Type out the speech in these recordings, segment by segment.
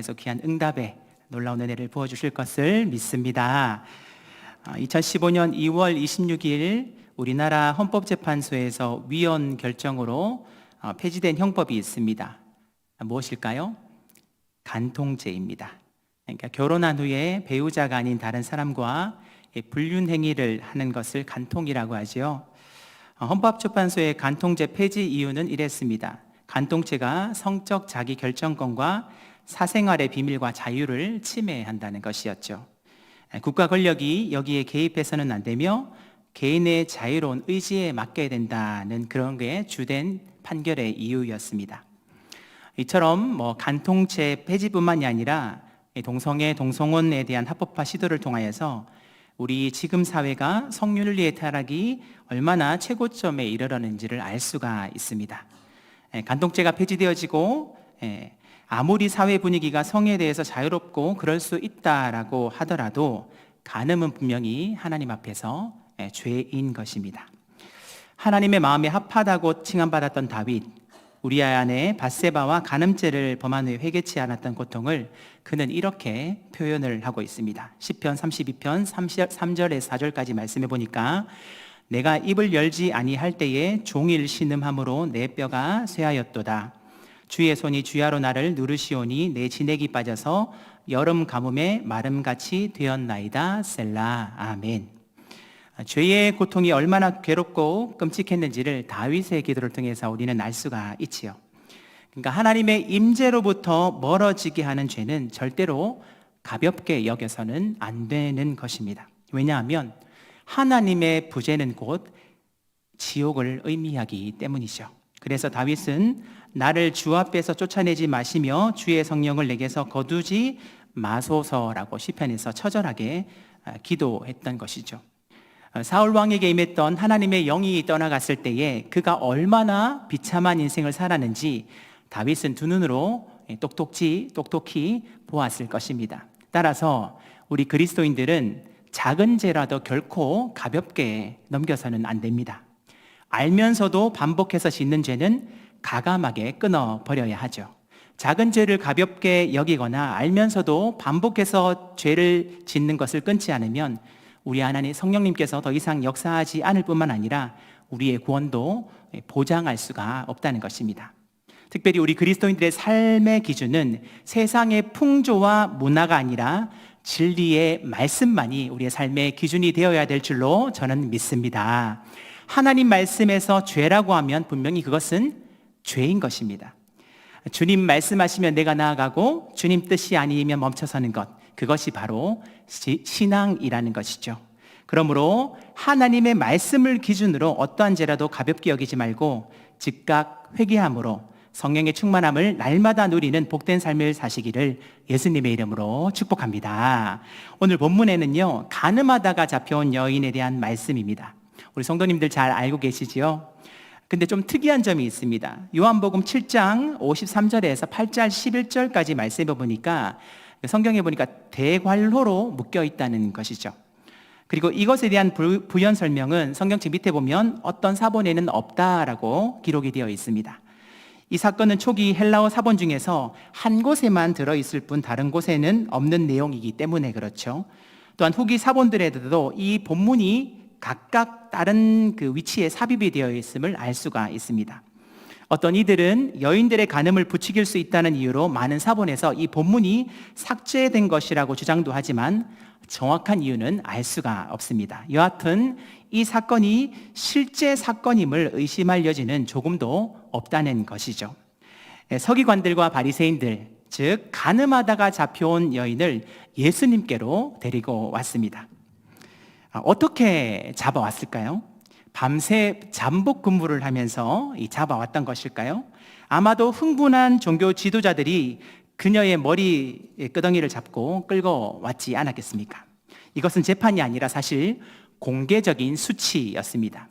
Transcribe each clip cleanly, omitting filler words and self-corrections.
통해서 귀한 응답에 놀라운 은혜를 부어주실 것을 믿습니다. 2015년 2월 26일 우리나라 헌법재판소에서 위헌 결정으로 폐지된 형법이 있습니다. 무엇일까요? 간통죄입니다. 그러니까 결혼한 후에 배우자가 아닌 다른 사람과 불륜 행위를 하는 것을 간통이라고 하죠. 헌법재판소의 간통죄 폐지 이유는 이랬습니다. 간통죄가 성적 자기 결정권과 사생활의 비밀과 자유를 침해한다는 것이었죠. 국가 권력이 여기에 개입해서는 안 되며 개인의 자유로운 의지에 맡겨야 된다는 그런 게 주된 판결의 이유였습니다. 이처럼 간통죄 폐지뿐만이 아니라 동성애, 동성혼에 대한 합법화 시도를 통하여서 우리 지금 사회가 성윤리의 타락이 얼마나 최고점에 이르렀는지를 알 수가 있습니다. 간통죄가 폐지되어지고 아무리 사회 분위기가 성에 대해서 자유롭고 그럴 수 있다라고 하더라도 간음은 분명히 하나님 앞에서 죄인 것입니다. 하나님의 마음에 합하다고 칭함받았던 다윗, 우리아 안에 밧세바와 간음죄를 범한 후에 회개치 않았던 고통을 그는 이렇게 표현을 하고 있습니다. 시편 32편 3절에서 4절까지 말씀해 보니까 내가 입을 열지 아니할 때에 종일 신음함으로 내 뼈가 쇠하였도다. 주의 손이 주야로 나를 누르시오니 내 진액이 빠져서 여름 가뭄에 마름같이 되었나이다. 셀라. 아멘. 죄의 고통이 얼마나 괴롭고 끔찍했는지를 다윗의 기도를 통해서 우리는 알 수가 있지요. 그러니까 하나님의 임재로부터 멀어지게 하는 죄는 절대로 가볍게 여겨서는 안 되는 것입니다. 왜냐하면 하나님의 부재는 곧 지옥을 의미하기 때문이죠. 그래서 다윗은 나를 주 앞에서 쫓아내지 마시며 주의 성령을 내게서 거두지 마소서라고 시편에서 처절하게 기도했던 것이죠. 사울 왕에게 임했던 하나님의 영이 떠나갔을 때에 그가 얼마나 비참한 인생을 살았는지 다윗은 두 눈으로 똑똑히 보았을 것입니다. 따라서 우리 그리스도인들은 작은 죄라도 결코 가볍게 넘겨서는 안 됩니다. 알면서도 반복해서 짓는 죄는 가감하게 끊어버려야 하죠. 작은 죄를 가볍게 여기거나 알면서도 반복해서 죄를 짓는 것을 끊지 않으면 우리 하나님 성령님께서 더 이상 역사하지 않을 뿐만 아니라 우리의 구원도 보장할 수가 없다는 것입니다. 특별히 우리 그리스도인들의 삶의 기준은 세상의 풍조와 문화가 아니라 진리의 말씀만이 우리의 삶의 기준이 되어야 될 줄로 저는 믿습니다. 하나님 말씀에서 죄라고 하면 분명히 그것은 죄인 것입니다. 주님 말씀하시면 내가 나아가고 주님 뜻이 아니면 멈춰서는 것, 그것이 바로 신앙이라는 것이죠. 그러므로 하나님의 말씀을 기준으로 어떠한 죄라도 가볍게 여기지 말고 즉각 회개함으로 성령의 충만함을 날마다 누리는 복된 삶을 사시기를 예수님의 이름으로 축복합니다. 오늘 본문에는요, 간음하다가 잡혀온 여인에 대한 말씀입니다. 우리 성도님들 잘 알고 계시지요? 근데 좀 특이한 점이 있습니다. 요한복음 7장 53절에서 8절 11절까지 말씀해 보니까 성경에 보니까 대관로로 묶여 있다는 것이죠. 그리고 이것에 대한 부연 설명은 성경책 밑에 보면 어떤 사본에는 없다라고 기록이 되어 있습니다. 이 사건은 초기 헬라어 사본 중에서 한 곳에만 들어있을 뿐 다른 곳에는 없는 내용이기 때문에 그렇죠. 또한 후기 사본들에도 이 본문이 각각 다른 그 위치에 삽입이 되어 있음을 알 수가 있습니다. 어떤 이들은 여인들의 간음을 부추길 수 있다는 이유로 많은 사본에서 이 본문이 삭제된 것이라고 주장도 하지만 정확한 이유는 알 수가 없습니다. 여하튼 이 사건이 실제 사건임을 의심할 여지는 조금도 없다는 것이죠. 서기관들과 바리새인들, 즉 간음하다가 잡혀온 여인을 예수님께로 데리고 왔습니다. 어떻게 잡아왔을까요? 밤새 잠복 근무를 하면서 잡아왔던 것일까요? 아마도 흥분한 종교 지도자들이 그녀의 머리 끄덩이를 잡고 끌고 왔지 않았겠습니까? 이것은 재판이 아니라 사실 공개적인 수치였습니다.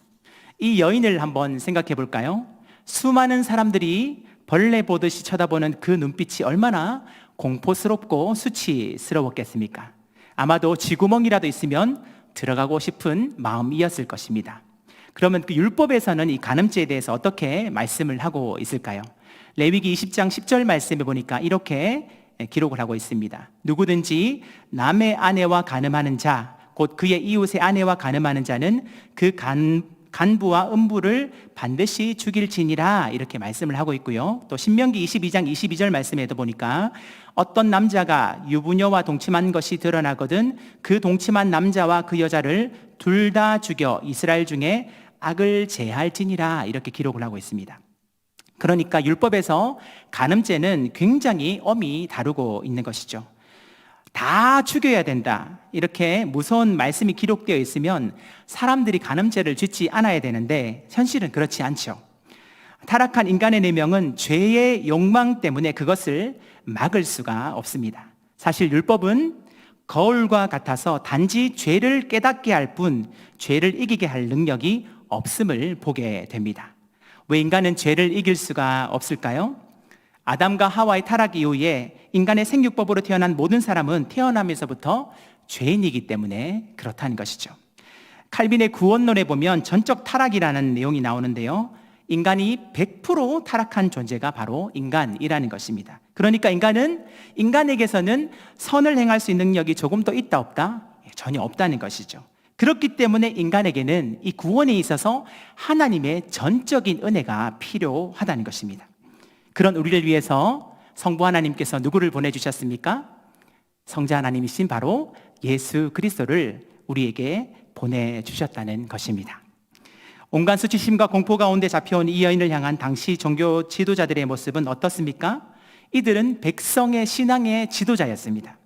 이 여인을 한번 생각해 볼까요? 수많은 사람들이 벌레 보듯이 쳐다보는 그 눈빛이 얼마나 공포스럽고 수치스러웠겠습니까? 아마도 쥐구멍이라도 있으면 들어가고 싶은 마음이었을 것입니다. 그러면 그 율법에서는 이 간음죄에 대해서 어떻게 말씀을 하고 있을까요? 레위기 20장 10절 말씀해 보니까 이렇게 기록을 하고 있습니다. 누구든지 남의 아내와 간음하는 자, 곧 그의 이웃의 아내와 간음하는 자는 그 간부와 음부를 반드시 죽일지니라, 이렇게 말씀을 하고 있고요. 또 신명기 22장 22절 말씀에도 보니까 어떤 남자가 유부녀와 동침한 것이 드러나거든 그 동침한 남자와 그 여자를 둘 다 죽여 이스라엘 중에 악을 제할지니라, 이렇게 기록을 하고 있습니다. 그러니까 율법에서 간음죄는 굉장히 엄히 다루고 있는 것이죠. 다 죽여야 된다, 이렇게 무서운 말씀이 기록되어 있으면 사람들이 간음죄를 짓지 않아야 되는데 현실은 그렇지 않죠. 타락한 인간의 내면은 죄의 욕망 때문에 그것을 막을 수가 없습니다. 사실 율법은 거울과 같아서 단지 죄를 깨닫게 할 뿐 죄를 이기게 할 능력이 없음을 보게 됩니다. 왜 인간은 죄를 이길 수가 없을까요? 아담과 하와의 타락 이후에 인간의 생육법으로 태어난 모든 사람은 태어나면서부터 죄인이기 때문에 그렇다는 것이죠. 칼빈의 구원론에 보면 전적 타락이라는 내용이 나오는데요, 인간이 100% 타락한 존재가 바로 인간이라는 것입니다. 그러니까 인간에게서는 선을 행할 수 있는 능력이 조금 더 있다 없다? 전혀 없다는 것이죠. 그렇기 때문에 인간에게는 이 구원에 있어서 하나님의 전적인 은혜가 필요하다는 것입니다. 그런 우리를 위해서 성부 하나님께서 누구를 보내주셨습니까? 성자 하나님이신 바로 예수 그리스도를 우리에게 보내주셨다는 것입니다. 온갖 수치심과 공포 가운데 잡혀온 이 여인을 향한 당시 종교 지도자들의 모습은 어떻습니까? 이들은 백성의 신앙의 지도자였습니다.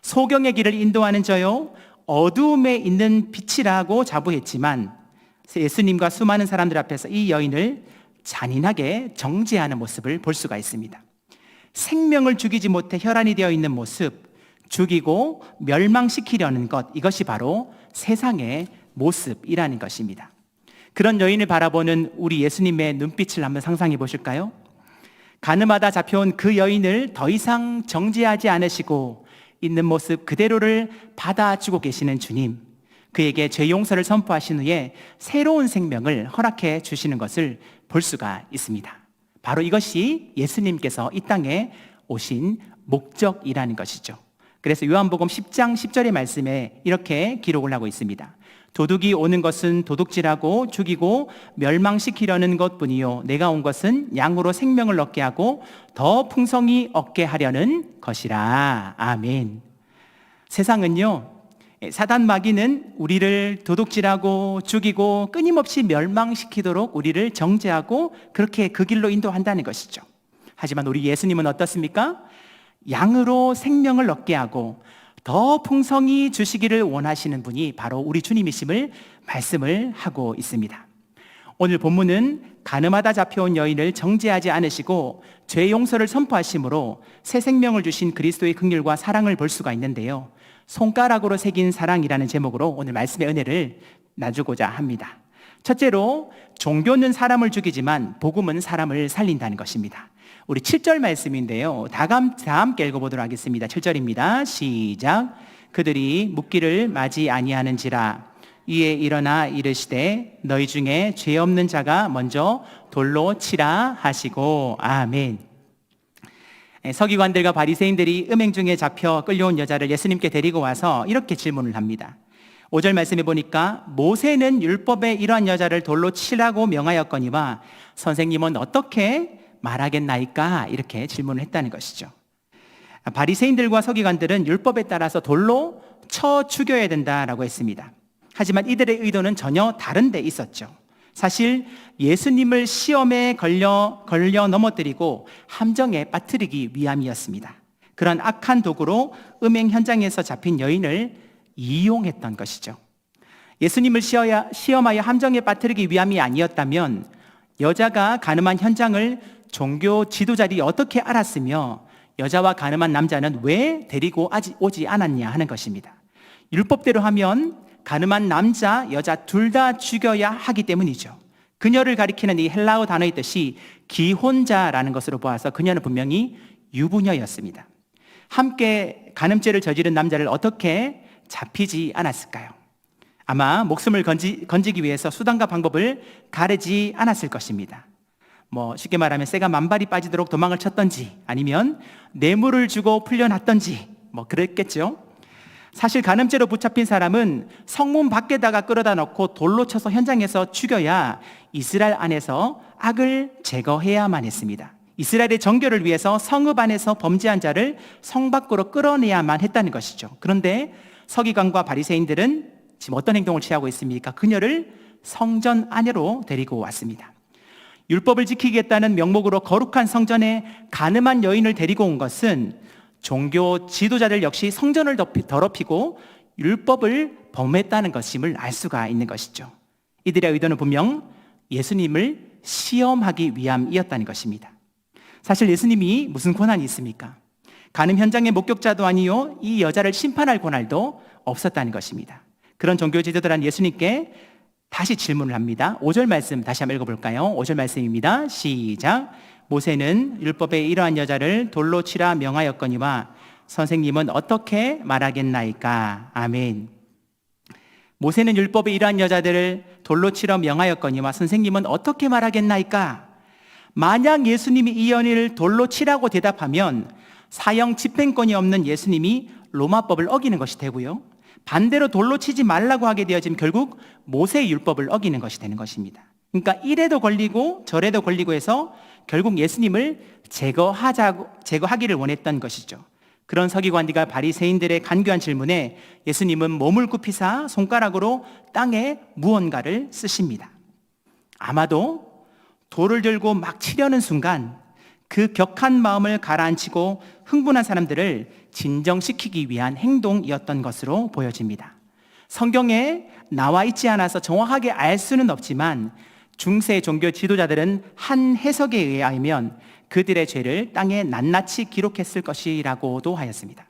소경의 길을 인도하는 저요, 어두움에 있는 빛이라고 자부했지만 예수님과 수많은 사람들 앞에서 이 여인을 잔인하게 정죄하는 모습을 볼 수가 있습니다. 생명을 죽이지 못해 혈안이 되어 있는 모습, 죽이고 멸망시키려는 것, 이것이 바로 세상의 모습이라는 것입니다. 그런 여인을 바라보는 우리 예수님의 눈빛을 한번 상상해 보실까요? 간음하다 잡혀온 그 여인을 더 이상 정죄하지 않으시고 있는 모습 그대로를 받아주고 계시는 주님, 그에게 죄 용서를 선포하신 후에 새로운 생명을 허락해 주시는 것을 볼 수가 있습니다. 바로 이것이 예수님께서 이 땅에 오신 목적이라는 것이죠. 그래서 요한복음 10장 10절의 말씀에 이렇게 기록을 하고 있습니다. 도둑이 오는 것은 도둑질하고 죽이고 멸망시키려는 것뿐이요, 내가 온 것은 양으로 생명을 얻게 하고 더 풍성히 얻게 하려는 것이라. 아멘. 세상은요, 사단 마귀는 우리를 도둑질하고 죽이고 끊임없이 멸망시키도록 우리를 정죄하고 그렇게 그 길로 인도한다는 것이죠. 하지만 우리 예수님은 어떻습니까? 양으로 생명을 얻게 하고 더 풍성히 주시기를 원하시는 분이 바로 우리 주님이심을 말씀을 하고 있습니다. 오늘 본문은 간음하다 잡혀온 여인을 정죄하지 않으시고 죄 용서를 선포하심으로 새 생명을 주신 그리스도의 긍휼과 사랑을 볼 수가 있는데요, 손가락으로 새긴 사랑이라는 제목으로 오늘 말씀의 은혜를 나누고자 합니다. 첫째로, 종교는 사람을 죽이지만 복음은 사람을 살린다는 것입니다. 우리 7절 말씀인데요, 다 함께 읽어보도록 하겠습니다. 7절입니다. 시작. 그들이 묻기를 마지 아니하는지라. 이에 일어나 이르시되 너희 중에 죄 없는 자가 먼저 돌로 치라 하시고. 아멘. 서기관들과 바리새인들이 음행 중에 잡혀 끌려온 여자를 예수님께 데리고 와서 이렇게 질문을 합니다. 5절 말씀에 보니까 모세는 율법에 이러한 여자를 돌로 치라고 명하였거니와 선생님은 어떻게 말하겠나이까? 이렇게 질문을 했다는 것이죠. 바리새인들과 서기관들은 율법에 따라서 돌로 쳐 죽여야 된다라고 했습니다. 하지만 이들의 의도는 전혀 다른 데 있었죠. 사실 예수님을 시험에 걸려 넘어뜨리고 함정에 빠뜨리기 위함이었습니다. 그런 악한 도구로 음행 현장에서 잡힌 여인을 이용했던 것이죠. 예수님을 시험하여 함정에 빠뜨리기 위함이 아니었다면 여자가 간음한 현장을 종교 지도자들이 어떻게 알았으며 여자와 간음한 남자는 왜 데리고 오지 않았냐 하는 것입니다. 율법대로 하면 간음한 남자, 여자 둘 다 죽여야 하기 때문이죠. 그녀를 가리키는 이 헬라어 단어의 뜻이 기혼자라는 것으로 보아서 그녀는 분명히 유부녀였습니다. 함께 간음죄를 저지른 남자를 어떻게 잡히지 않았을까요? 아마 목숨을 건지기 위해서 수단과 방법을 가리지 않았을 것입니다. 쉽게 말하면 새가 만발이 빠지도록 도망을 쳤던지 아니면 뇌물을 주고 풀려났던지 그랬겠죠. 사실 간음죄로 붙잡힌 사람은 성문 밖에다가 끌어다 놓고 돌로 쳐서 현장에서 죽여야 이스라엘 안에서 악을 제거해야만 했습니다. 이스라엘의 정결을 위해서 성읍 안에서 범죄한 자를 성 밖으로 끌어내야만 했다는 것이죠. 그런데 서기관과 바리새인들은 지금 어떤 행동을 취하고 있습니까? 그녀를 성전 안으로 데리고 왔습니다. 율법을 지키겠다는 명목으로 거룩한 성전에 간음한 여인을 데리고 온 것은 종교 지도자들 역시 성전을 더럽히고 율법을 범했다는 것임을 알 수가 있는 것이죠. 이들의 의도는 분명 예수님을 시험하기 위함이었다는 것입니다. 사실 예수님이 무슨 권한이 있습니까? 간음 현장의 목격자도 아니요, 이 여자를 심판할 권한도 없었다는 것입니다. 그런 종교 지도자들은 예수님께 다시 질문을 합니다. 5절 말씀 다시 한번 읽어볼까요? 5절 말씀입니다. 시작. 모세는 율법에 이러한 여자를 돌로 치라 명하였거니와 선생님은 어떻게 말하겠나이까? 아멘. 모세는 율법에 이러한 여자들을 돌로 치라 명하였거니와 선생님은 어떻게 말하겠나이까? 만약 예수님이 이 여인을 돌로 치라고 대답하면 사형 집행권이 없는 예수님이 로마법을 어기는 것이 되고요, 반대로 돌로 치지 말라고 하게 되어지면 결국 모세의 율법을 어기는 것이 되는 것입니다. 그러니까 이래도 걸리고 저래도 걸리고 해서 결국 예수님을 제거하기를 원했던 것이죠. 그런 서기관들과 바리새인들의 간교한 질문에 예수님은 몸을 굽히사 손가락으로 땅에 무언가를 쓰십니다. 아마도 돌을 들고 막 치려는 순간 그 격한 마음을 가라앉히고 흥분한 사람들을 진정시키기 위한 행동이었던 것으로 보여집니다. 성경에 나와 있지 않아서 정확하게 알 수는 없지만 중세 종교 지도자들은 한 해석에 의하면 그들의 죄를 땅에 낱낱이 기록했을 것이라고도 하였습니다.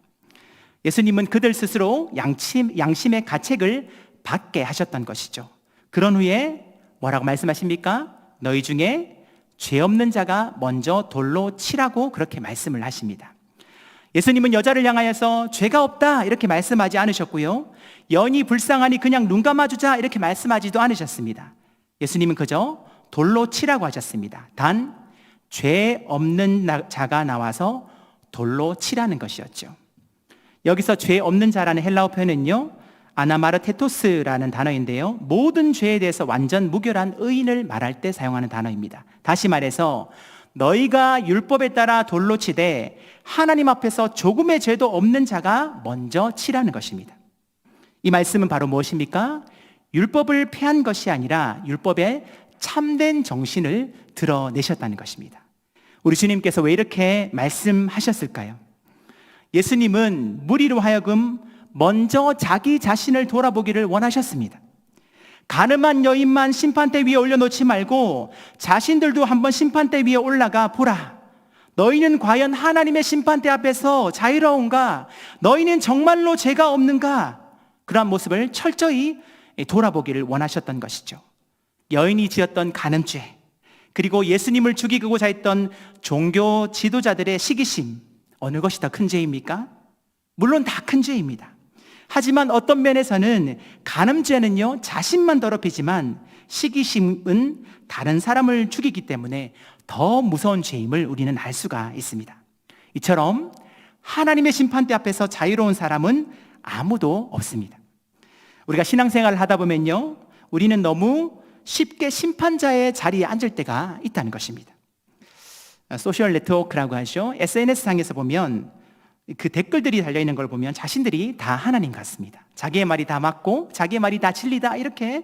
예수님은 그들 스스로 양심의 가책을 받게 하셨던 것이죠. 그런 후에 뭐라고 말씀하십니까? 너희 중에 죄 없는 자가 먼저 돌로 치라고 그렇게 말씀을 하십니다. 예수님은 여자를 향하여서 죄가 없다 이렇게 말씀하지 않으셨고요, 여인이 불쌍하니 그냥 눈 감아주자 이렇게 말씀하지도 않으셨습니다. 예수님은 그저 돌로 치라고 하셨습니다. 단 죄 없는 자가 나와서 돌로 치라는 것이었죠. 여기서 죄 없는 자라는 헬라어 표현은요, 아나마르테토스라는 단어인데요, 모든 죄에 대해서 완전 무결한 의인을 말할 때 사용하는 단어입니다. 다시 말해서 너희가 율법에 따라 돌로 치되 하나님 앞에서 조금의 죄도 없는 자가 먼저 치라는 것입니다. 이 말씀은 바로 무엇입니까? 율법을 폐한 것이 아니라 율법의 참된 정신을 드러내셨다는 것입니다. 우리 주님께서 왜 이렇게 말씀하셨을까요? 예수님은 무리로 하여금 먼저 자기 자신을 돌아보기를 원하셨습니다. 간음한 여인만 심판대 위에 올려놓지 말고 자신들도 한번 심판대 위에 올라가 보라. 너희는 과연 하나님의 심판대 앞에서 자유로운가? 너희는 정말로 죄가 없는가? 그러한 모습을 철저히 돌아보기를 원하셨던 것이죠. 여인이 지었던 간음죄, 그리고 예수님을 죽이고자 했던 종교 지도자들의 시기심, 어느 것이 더 큰 죄입니까? 물론 다 큰 죄입니다. 하지만 어떤 면에서는 간음죄는요, 자신만 더럽히지만 시기심은 다른 사람을 죽이기 때문에 더 무서운 죄임을 우리는 알 수가 있습니다. 이처럼 하나님의 심판대 앞에서 자유로운 사람은 아무도 없습니다. 우리가 신앙생활을 하다 보면요, 우리는 너무 쉽게 심판자의 자리에 앉을 때가 있다는 것입니다. 소셜 네트워크라고 하죠. SNS상에서 보면 그 댓글들이 달려있는 걸 보면 자신들이 다 하나님 같습니다. 자기의 말이 다 맞고 자기의 말이 다 진리다 이렇게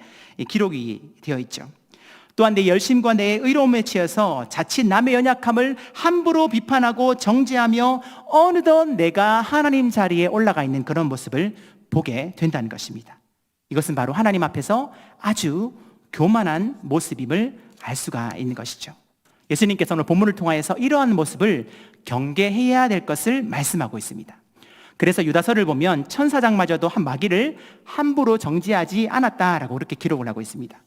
기록이 되어 있죠. 또한 내 열심과 내 의로움에 치여서 자칫 남의 연약함을 함부로 비판하고 정죄하며 어느덧 내가 하나님 자리에 올라가 있는 그런 모습을 보게 된다는 것입니다. 이것은 바로 하나님 앞에서 아주 교만한 모습임을 알 수가 있는 것이죠. 예수님께서 오늘 본문을 통하여서 이러한 모습을 경계해야 될 것을 말씀하고 있습니다. 그래서 유다서를 보면 천사장마저도 한 마귀를 함부로 정죄하지 않았다라고 그렇게 기록을 하고 있습니다.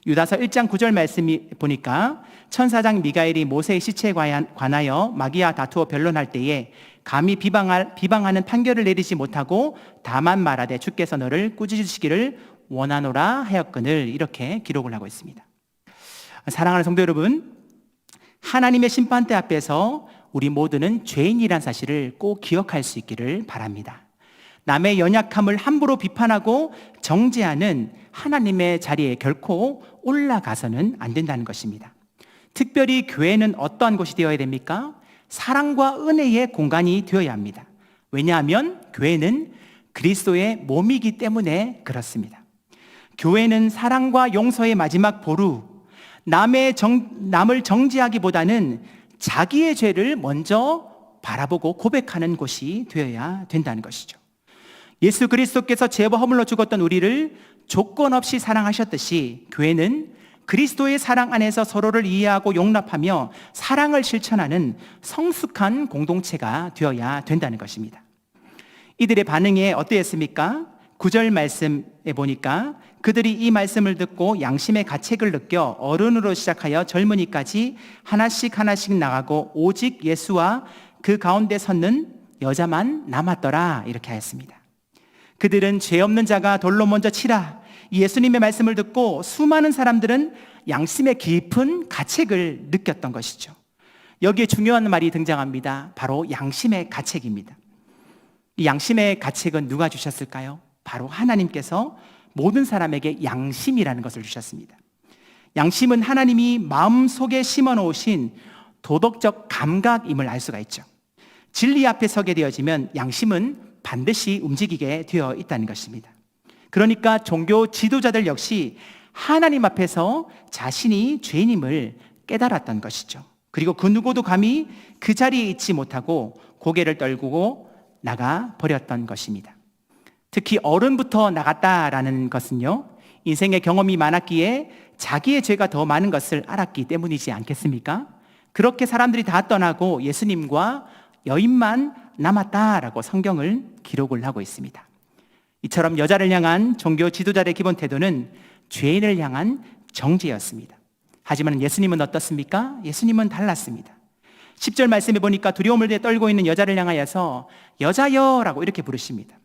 유다서 1장 9절 말씀이 보니까 천사장 미가엘이 모세의 시체에 관하여 마귀와 다투어 변론할 때에 감히 비방하는 판결을 내리지 못하고 다만 말하되 주께서 너를 꾸짖으시기를 원하노라 하였거늘 이렇게 기록을 하고 있습니다. 사랑하는 성도 여러분, 하나님의 심판대 앞에서 우리 모두는 죄인이란 사실을 꼭 기억할 수 있기를 바랍니다. 남의 연약함을 함부로 비판하고 정죄하는 하나님의 자리에 결코 올라가서는 안 된다는 것입니다. 특별히 교회는 어떠한 곳이 되어야 됩니까? 사랑과 은혜의 공간이 되어야 합니다. 왜냐하면 교회는 그리스도의 몸이기 때문에 그렇습니다. 교회는 사랑과 용서의 마지막 보루, 남을 정죄하기보다는 자기의 죄를 먼저 바라보고 고백하는 곳이 되어야 된다는 것이죠. 예수 그리스도께서 죄와 허물로 죽었던 우리를 조건 없이 사랑하셨듯이 교회는 그리스도의 사랑 안에서 서로를 이해하고 용납하며 사랑을 실천하는 성숙한 공동체가 되어야 된다는 것입니다. 이들의 반응이 어떠했습니까? 9절 말씀에 보니까 그들이 이 말씀을 듣고 양심의 가책을 느껴 어른으로 시작하여 젊은이까지 하나씩 나가고 오직 예수와 그 가운데 섰는 여자만 남았더라, 이렇게 하였습니다. 그들은 죄 없는 자가 돌로 먼저 치라, 예수님의 말씀을 듣고 수많은 사람들은 양심의 깊은 가책을 느꼈던 것이죠. 여기에 중요한 말이 등장합니다. 바로 양심의 가책입니다. 이 양심의 가책은 누가 주셨을까요? 바로 하나님께서 모든 사람에게 양심이라는 것을 주셨습니다. 양심은 하나님이 마음속에 심어 놓으신 도덕적 감각임을 알 수가 있죠. 진리 앞에 서게 되어지면 양심은 반드시 움직이게 되어 있다는 것입니다. 그러니까 종교 지도자들 역시 하나님 앞에서 자신이 죄인임을 깨달았던 것이죠. 그리고 그 누구도 감히 그 자리에 있지 못하고 고개를 떨구고 나가 버렸던 것입니다. 특히 어른부터 나갔다라는 것은요, 인생의 경험이 많았기에 자기의 죄가 더 많은 것을 알았기 때문이지 않겠습니까? 그렇게 사람들이 다 떠나고 예수님과 여인만 남았다라고 성경을 기록을 하고 있습니다. 이처럼 여자를 향한 종교 지도자의 기본 태도는 죄인을 향한 정죄였습니다. 하지만 예수님은 어떻습니까? 예수님은 달랐습니다. 10절 말씀에 보니까 두려움을 떨고 있는 여자를 향하여서 여자여라고 이렇게 부르십니다.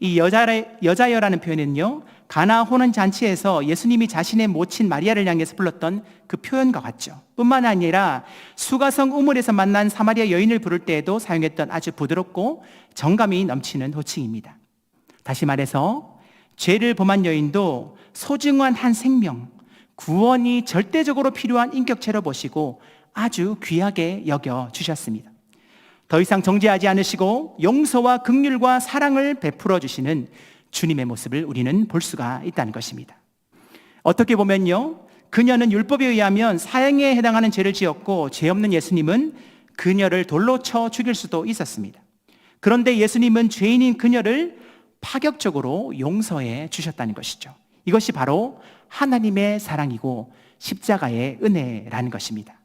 이 여자여라는 표현은요, 가나 호는 잔치에서 예수님이 자신의 모친 마리아를 향해서 불렀던 그 표현과 같죠. 뿐만 아니라 수가성 우물에서 만난 사마리아 여인을 부를 때에도 사용했던 아주 부드럽고 정감이 넘치는 호칭입니다. 다시 말해서 죄를 범한 여인도 소중한 한 생명, 구원이 절대적으로 필요한 인격체로 보시고 아주 귀하게 여겨 주셨습니다. 더 이상 정죄하지 않으시고 용서와 긍휼과 사랑을 베풀어 주시는 주님의 모습을 우리는 볼 수가 있다는 것입니다. 어떻게 보면요, 그녀는 율법에 의하면 사형에 해당하는 죄를 지었고 죄 없는 예수님은 그녀를 돌로 쳐 죽일 수도 있었습니다. 그런데 예수님은 죄인인 그녀를 파격적으로 용서해 주셨다는 것이죠. 이것이 바로 하나님의 사랑이고 십자가의 은혜라는 것입니다.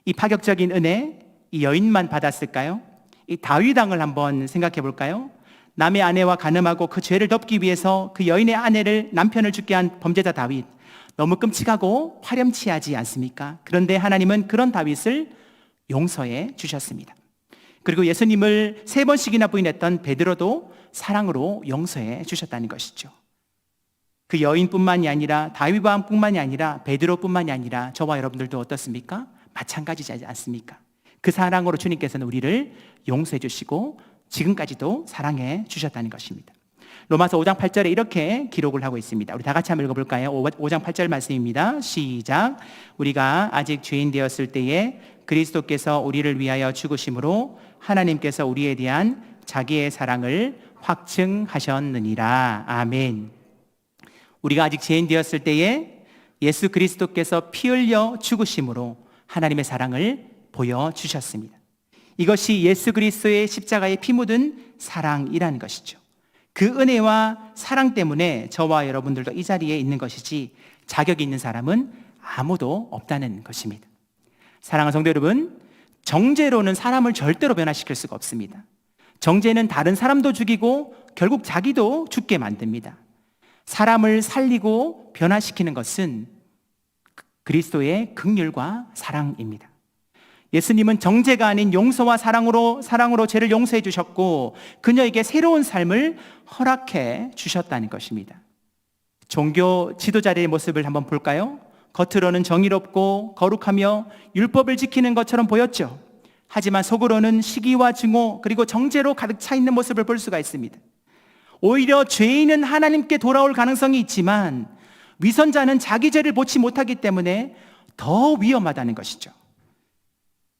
이 파격적인 은혜, 이 여인만 받았을까요? 이 다윗 왕을 한번 생각해 볼까요? 남의 아내와 간음하고 그 죄를 덮기 위해서 그 여인의 남편을 죽게 한 범죄자 다윗, 너무 끔찍하고 화렴치하지 않습니까? 그런데 하나님은 그런 다윗을 용서해 주셨습니다. 그리고 예수님을 3번씩이나 부인했던 베드로도 사랑으로 용서해 주셨다는 것이죠. 그 여인뿐만이 아니라 다윗 왕뿐만이 아니라 베드로뿐만이 아니라 저와 여러분들도 어떻습니까? 마찬가지지 않습니까? 그 사랑으로 주님께서는 우리를 용서해 주시고 지금까지도 사랑해 주셨다는 것입니다. 로마서 5장 8절에 이렇게 기록을 하고 있습니다. 우리 다 같이 한번 읽어볼까요? 5장 8절 말씀입니다. 시작. 우리가 아직 죄인 되었을 때에 그리스도께서 우리를 위하여 죽으심으로 하나님께서 우리에 대한 자기의 사랑을 확증하셨느니라. 아멘. 우리가 아직 죄인 되었을 때에 예수 그리스도께서 피 흘려 죽으심으로 하나님의 사랑을 보여주셨습니다. 이것이 예수 그리스도의 십자가에 피 묻은 사랑이라는 것이죠. 그 은혜와 사랑 때문에 저와 여러분들도 이 자리에 있는 것이지 자격이 있는 사람은 아무도 없다는 것입니다. 사랑하는 성도 여러분, 정죄로는 사람을 절대로 변화시킬 수가 없습니다. 정죄는 다른 사람도 죽이고 결국 자기도 죽게 만듭니다. 사람을 살리고 변화시키는 것은 그리스도의 긍휼과 사랑입니다. 예수님은 정죄가 아닌 용서와 사랑으로 죄를 용서해 주셨고 그녀에게 새로운 삶을 허락해 주셨다는 것입니다. 종교 지도자들의 모습을 한번 볼까요? 겉으로는 정의롭고 거룩하며 율법을 지키는 것처럼 보였죠. 하지만 속으로는 시기와 증오 그리고 정죄로 가득 차 있는 모습을 볼 수가 있습니다. 오히려 죄인은 하나님께 돌아올 가능성이 있지만 위선자는 자기 죄를 보지 못하기 때문에 더 위험하다는 것이죠.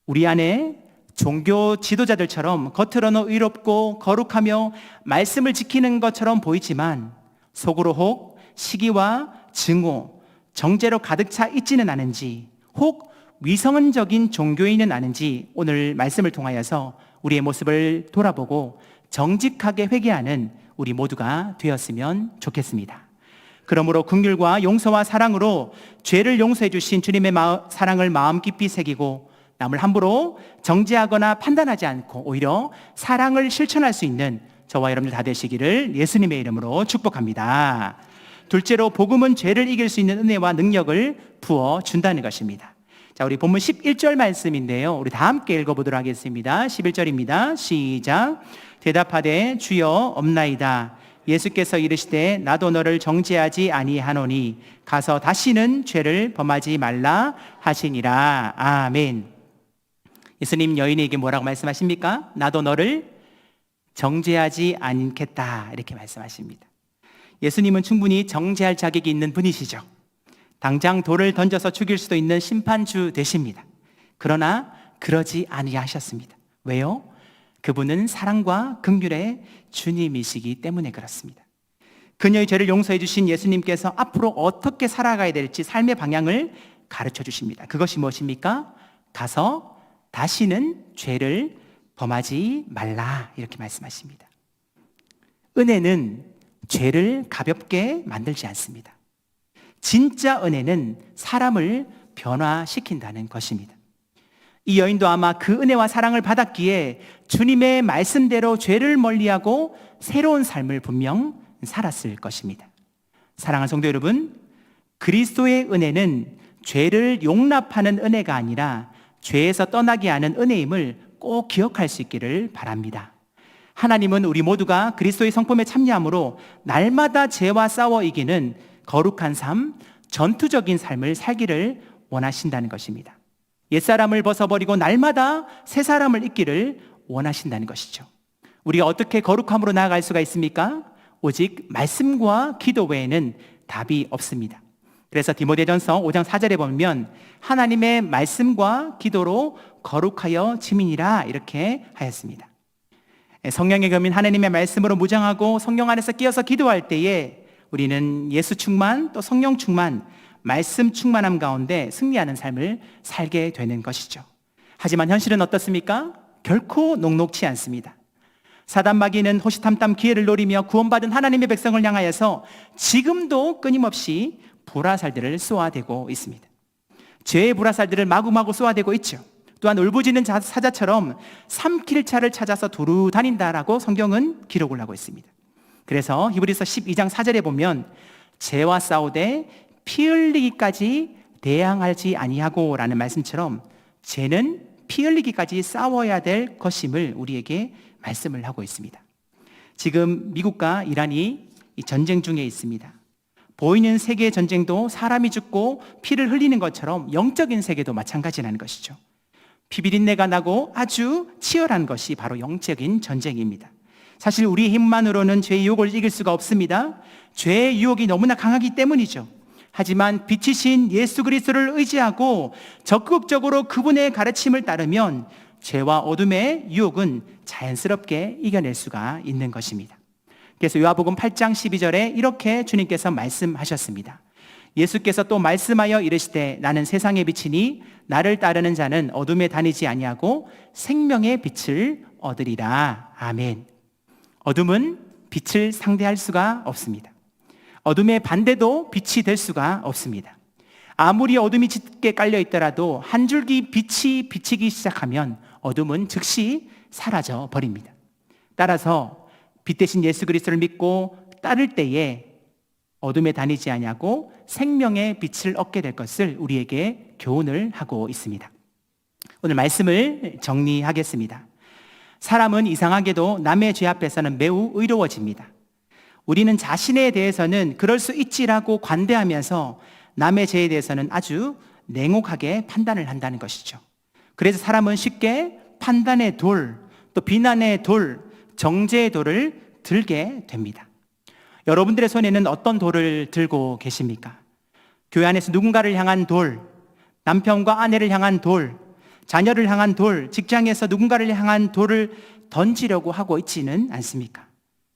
우리 안에 종교 지도자들처럼 겉으로는 의롭고 거룩하며 말씀을 지키는 것처럼 보이지만 속으로 혹 시기와 증오, 정죄로 가득 차 있지는 않은지, 혹 위선적인 종교인은 아닌지 오늘 말씀을 통하여서 우리의 모습을 돌아보고 정직하게 회개하는 우리 모두가 되었으면 좋겠습니다. 그러므로 긍휼과 용서와 사랑으로 죄를 용서해 주신 주님의 사랑을 마음 깊이 새기고 남을 함부로 정죄하거나 판단하지 않고 오히려 사랑을 실천할 수 있는 저와 여러분들 다 되시기를 예수님의 이름으로 축복합니다. 둘째로 복음은 죄를 이길 수 있는 은혜와 능력을 부어준다는 것입니다. 자, 우리 본문 11절 말씀인데요, 우리 다 함께 읽어보도록 하겠습니다. 11절입니다. 시작. 대답하되 주여 없나이다. 예수께서 이르시되 나도 너를 정죄하지 아니하노니 가서 다시는 죄를 범하지 말라 하시니라. 아멘. 예수님 여인에게 뭐라고 말씀하십니까? 나도 너를 정죄하지 않겠다 이렇게 말씀하십니다. 예수님은 충분히 정죄할 자격이 있는 분이시죠. 당장 돌을 던져서 죽일 수도 있는 심판주 되십니다. 그러나 그러지 아니하셨습니다. 왜요? 그분은 사랑과 긍휼의 주님이시기 때문에 그렇습니다. 그녀의 죄를 용서해 주신 예수님께서 앞으로 어떻게 살아가야 될지 삶의 방향을 가르쳐 주십니다. 그것이 무엇입니까? 가서 다시는 죄를 범하지 말라 이렇게 말씀하십니다. 은혜는 죄를 가볍게 만들지 않습니다. 진짜 은혜는 사람을 변화시킨다는 것입니다. 이 여인도 아마 그 은혜와 사랑을 받았기에 주님의 말씀대로 죄를 멀리하고 새로운 삶을 분명 살았을 것입니다. 사랑하는 성도 여러분, 그리스도의 은혜는 죄를 용납하는 은혜가 아니라 죄에서 떠나게 하는 은혜임을 꼭 기억할 수 있기를 바랍니다. 하나님은 우리 모두가 그리스도의 성품에 참여함으로 날마다 죄와 싸워 이기는 거룩한 삶, 전투적인 삶을 살기를 원하신다는 것입니다. 옛사람을 벗어버리고 날마다 새 사람을 입기를 원하신다는 것이죠. 우리가 어떻게 거룩함으로 나아갈 수가 있습니까? 오직 말씀과 기도 외에는 답이 없습니다. 그래서 디모데전서 5장 4절에 보면 하나님의 말씀과 기도로 거룩하여 지민이라 이렇게 하였습니다. 성령의 검인 하나님의 말씀으로 무장하고 성령 안에서 끼어서 기도할 때에 우리는 예수 충만 또 성령 충만 말씀 충만함 가운데 승리하는 삶을 살게 되는 것이죠. 하지만 현실은 어떻습니까? 결코 녹록치 않습니다. 사단 마귀는 호시탐탐 기회를 노리며 구원받은 하나님의 백성을 향하여서 지금도 끊임없이 불화살들을 쏘아대고 있습니다. 죄의 불화살들을 마구마구 쏘아대고 있죠. 또한 울부짖는 사자처럼 삼킬 차를 찾아서 두루 다닌다라고 성경은 기록을 하고 있습니다. 그래서 히브리서 12장 4절에 보면 죄와 싸우되 피 흘리기까지 대항하지 아니하고 라는 말씀처럼 죄는 피 흘리기까지 싸워야 될 것임을 우리에게 말씀을 하고 있습니다. 지금 미국과 이란이 전쟁 중에 있습니다. 보이는 세계 전쟁도 사람이 죽고 피를 흘리는 것처럼 영적인 세계도 마찬가지라는 것이죠. 피비린내가 나고 아주 치열한 것이 바로 영적인 전쟁입니다. 사실 우리 힘만으로는 죄의 유혹을 이길 수가 없습니다. 죄의 유혹이 너무나 강하기 때문이죠. 하지만 빛이신 예수 그리스도를 의지하고 적극적으로 그분의 가르침을 따르면 죄와 어둠의 유혹은 자연스럽게 이겨낼 수가 있는 것입니다. 그래서 요한복음 8장 12절에 이렇게 주님께서 말씀하셨습니다. 예수께서 또 말씀하여 이르시되 나는 세상의 빛이니 나를 따르는 자는 어둠에 다니지 아니하고 생명의 빛을 얻으리라. 아멘. 어둠은 빛을 상대할 수가 없습니다. 어둠의 반대도 빛이 될 수가 없습니다. 아무리 어둠이 짙게 깔려 있더라도 한 줄기 빛이 비치기 시작하면 어둠은 즉시 사라져 버립니다. 따라서 빛 대신 예수 그리스도를 믿고 따를 때에 어둠에 다니지 아니하고 생명의 빛을 얻게 될 것을 우리에게 교훈을 하고 있습니다. 오늘 말씀을 정리하겠습니다. 사람은 이상하게도 남의 죄 앞에서는 매우 의로워집니다. 우리는 자신에 대해서는 그럴 수 있지라고 관대하면서 남의 죄에 대해서는 아주 냉혹하게 판단을 한다는 것이죠. 그래서 사람은 쉽게 판단의 돌, 또 비난의 돌, 정죄의 돌을 들게 됩니다. 여러분들의 손에는 어떤 돌을 들고 계십니까? 교회 안에서 누군가를 향한 돌, 남편과 아내를 향한 돌, 자녀를 향한 돌, 직장에서 누군가를 향한 돌을 던지려고 하고 있지는 않습니까?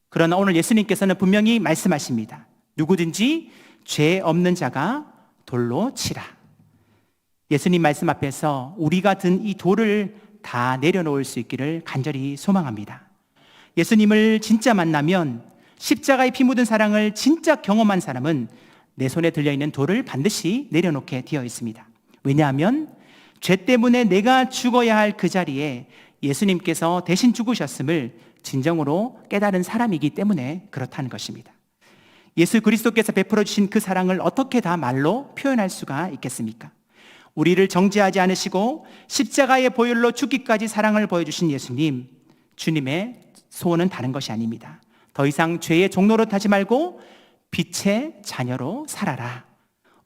그러나 오늘 예수님께서는 분명히 말씀하십니다. 누구든지 죄 없는 자가 돌로 치라. 예수님 말씀 앞에서 우리가 든 이 돌을 다 내려놓을 수 있기를 간절히 소망합니다. 예수님을 진짜 만나면, 십자가의 피 묻은 사랑을 진짜 경험한 사람은 내 손에 들려있는 돌을 반드시 내려놓게 되어 있습니다. 왜냐하면 죄 때문에 내가 죽어야 할 그 자리에 예수님께서 대신 죽으셨음을 진정으로 깨달은 사람이기 때문에 그렇다는 것입니다. 예수 그리스도께서 베풀어 주신 그 사랑을 어떻게 다 말로 표현할 수가 있겠습니까? 우리를 정죄하지 않으시고 십자가의 보혈로 죽기까지 사랑을 보여주신 예수님, 주님의 소원은 다른 것이 아닙니다. 더 이상 죄의 종로로 타지 말고 빛의 자녀로 살아라.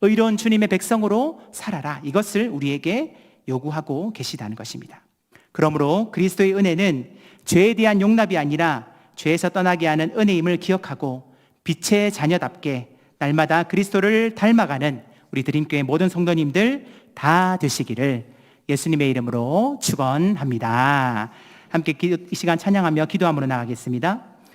의로운 주님의 백성으로 살아라. 이것을 우리에게 요구하고 계시다는 것입니다. 그러므로 그리스도의 은혜는 죄에 대한 용납이 아니라 죄에서 떠나게 하는 은혜임을 기억하고 빛의 자녀답게 날마다 그리스도를 닮아가는 우리 드림교회 모든 성도님들 다 되시기를 예수님의 이름으로 축원합니다. 함께 이 시간 찬양하며 기도함으로 나가겠습니다.